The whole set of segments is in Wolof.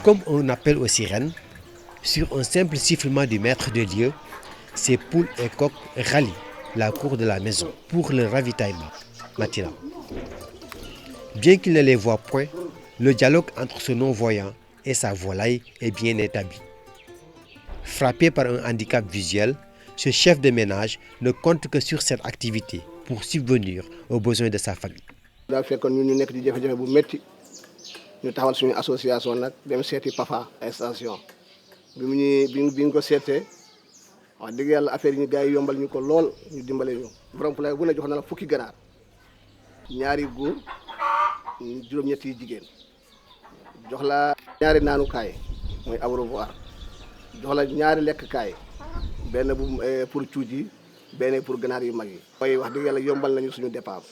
Comme on appelle aux sirènes, sur un simple sifflement du maître de lieu, ces poules et coqs rallient la cour de la maison pour le ravitaillement matinal. Bien qu'il ne les voie point, le dialogue entre ce non-voyant et sa volaille est bien établi. Frappé par un handicap visuel, ce chef de ménage ne compte que sur cette activité pour subvenir aux besoins de sa famille. daa fekkoon ñun ñu nekk di jafe-jafe bu métti ñu taxawal suñu association nag dem seeti Pafa extension bi ñu ko seetee wax dëgg yàlla affaire yi ñu gars yi yombal ñu ko lool ñu dimbale ñu borom poulailler bu ne jox na la fukki ganaar ñaari góor juróom-ñett yi jigéen jox la ñaari naanukaay mooy abreuvoir jox la ñaari lekkukaay benn bu pour cuuj yi benn pour ganaar yu mag yi. mooy wax dëgg yàlla yombal nañu suñu dépense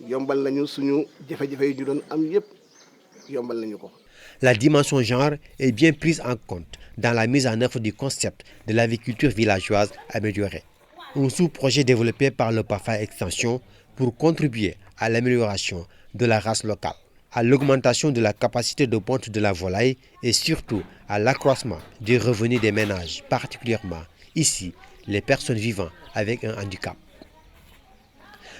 yombal nañu suñu jafe-jafe yi ñu doon am yépp yombal nañu ko. La dimension genre est bien prise en compte dans la mise en œuvre du concept de l'aviculture villageoise améliorée, un sous-projet développé par le PAFA Extension pour contribuer à l'amélioration de la race locale, à l'augmentation de la capacité de ponte de la volaille et surtout à l'accroissement des revenus des ménages, particulièrement ici les personnes vivant avec un handicap.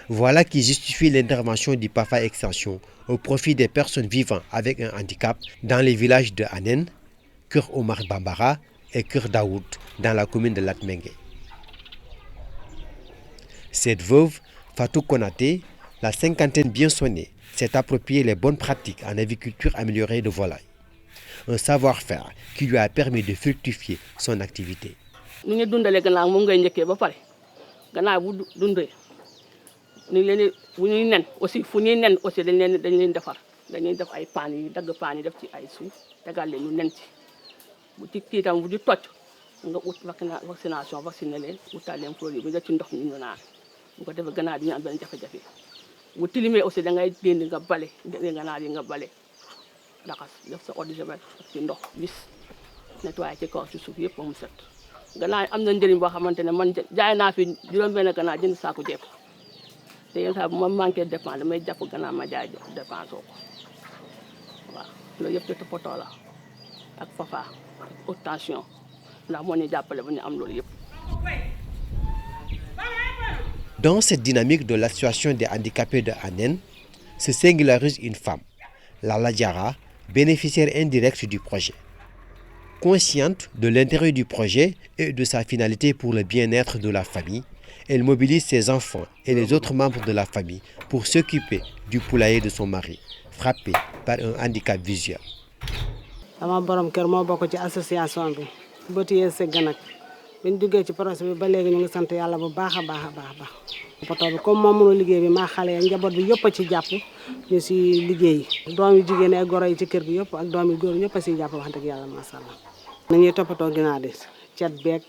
Voilà qui justifie l'intervention du PAFA Extension au profit des personnes vivant avec un handicap dans les villages de Anen, Keur Omar Bambara et Keur Daoud dans la commune de Latmingué. Cette veuve, Fatou Konaté, la cinquantaine bien sonnée, s'est approprié les bonnes pratiques en aviculture améliorée de volaille. Un savoir-faire qui lui a permis de fructifier son activité. Nous avons dundale gannaaw moom ngay njëkkee ba pare gannaaw bu dundee ñu leen bu ñuy nen aussi fu ñuy nen aussi dañ leen defar dañuy def ay paan yi dagg paan yi def ci ay suuf tegal leen ñu nen ci bu ci kii tam bu di tocc nga ut vaccination vacciné leen utal leen produit bi def ci ndox mi ñu naan bu ko defee gannaaw bi ñu am benn jafe-jafe bu tilimee aussi da ngay génn nga bale gannaaw yi nga bale raxas def sa eau de javel ci ndox bis nettoyé ci kaw ci suuf yëpp ba mu set gannaaw am na njëriñ boo xamante ne man jaay naa fi juróom-benn gannaaw jënd saako jepp te yenn saa bu ma manqué dépense damay jàpp gannaaw ma jaay jox dépense ko waaw loolu yëpp ci toppatoo la ak Fafa ak haute tension ndax moo ñu jàppale ba ñu am loolu yëpp. Dans cette dynamique de l'association des handicapés de Anen, se singularise une femme, Lala Diarra, bénéficiaire indirecte du projet. Consciente de l'intérêt du projet et de sa finalité pour le bien-être de la famille, elle mobilise ses enfants et les autres membres de la famille pour s'occuper du poulailler de son mari, frappé par un handicap visuel. sama borom kër moo bokk ci association bi Botiye Segg nag bi ñu duggee ci projet bi ba léegi ñu ngi sant yàlla bu baax a baax. poto bi comme moom mënul liggéey bi maa xale njaboot bi yëpp a ci jàpp ñu si liggéey doom yu jigéen ak goro yi ci kër gi yëpp ak doom yu góor ñëpp a siy jàpp wax dëgg yàlla macha allah. nañuy toppatoo ginaar di cet beeg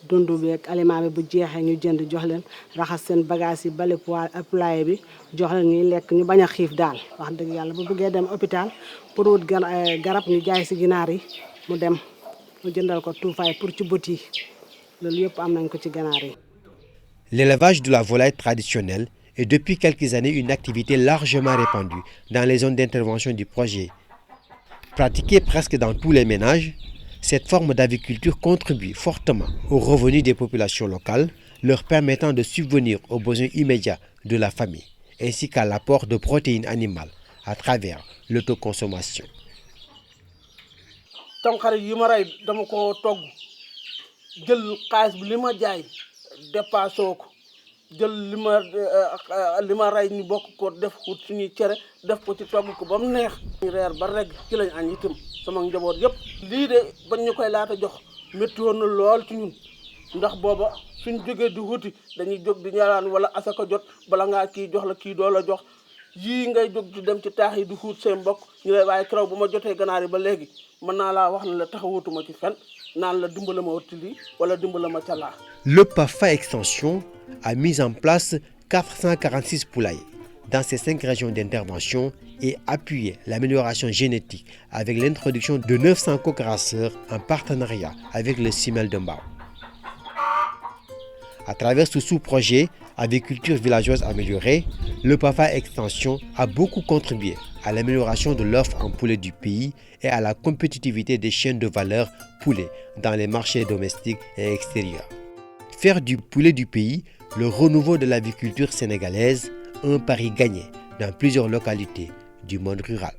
dundu beeg aliment bi bu jeexee ñu jënd jox leen raxas seen bagage yi bale poulailler bi jox leen ñuy lekk ñu bañ a xiif daal wax dëgg yàlla bu bëggee dem hôpital pour wut garab ñu jaay si ginaar yi mu dem mu jëndal ko tuufaay pour ci bët yi loolu yëpp am nañ ko ci ginaar yi. L'élevage de la volaille traditionnelle est depuis quelques années une activité largement répandue dans les zones d'intervention du projet. Pratiquée presque dans tous les ménages, cette forme d'aviculture contribue fortement aux revenus des populations locales, leur permettant de subvenir aux besoins immédiats de la famille, ainsi qu'à l'apport de protéines animales à travers l'autoconsommation. Tamxarit yi ma rey dama ko togg jël xaalis bi li ma jaay dépassé ko jël li ma rey ñu bokk ko def ko suñuy cere def ko ci togg ko ba mu neex. ñu reer ba reg ci lañ añ itam sama njaboot yëpp. lii de bañ ñu koy laata jox métti woon na lool ci ñun ndax booba suñ jógee di wuti dañuy jóg di ñaaraan wala asaka jot bala ngaa kii jox la kii doo la jox yii ngay jóg di dem ci taax yi di xuut seen mbokk ñu lay waaye keroog bu ma jotee ganaar yi ba léegi mën naa laa wax ne la taxawutuma ci fen naan la dimbala ma watti lii wala dimbala ma ca laa. Le PAFA Extension a mis en place 446 poulaillers dans ces 5 régions d'intervention et appuyé l'amélioration génétique avec l'introduction de 900 coqs raceurs en partenariat avec le CIMEL de Mbao. À travers ce sous-projet Agriculture villageoise améliorée, le PAFA Extension a beaucoup contribué à l'amélioration de l'offre en poulet du pays et à la compétitivité des chaînes de valeur poulet dans les marchés domestiques et extérieurs. Faire du poulet du pays le renouveau de l'agriculture sénégalaise, un pari gagné dans plusieurs localités du monde rural.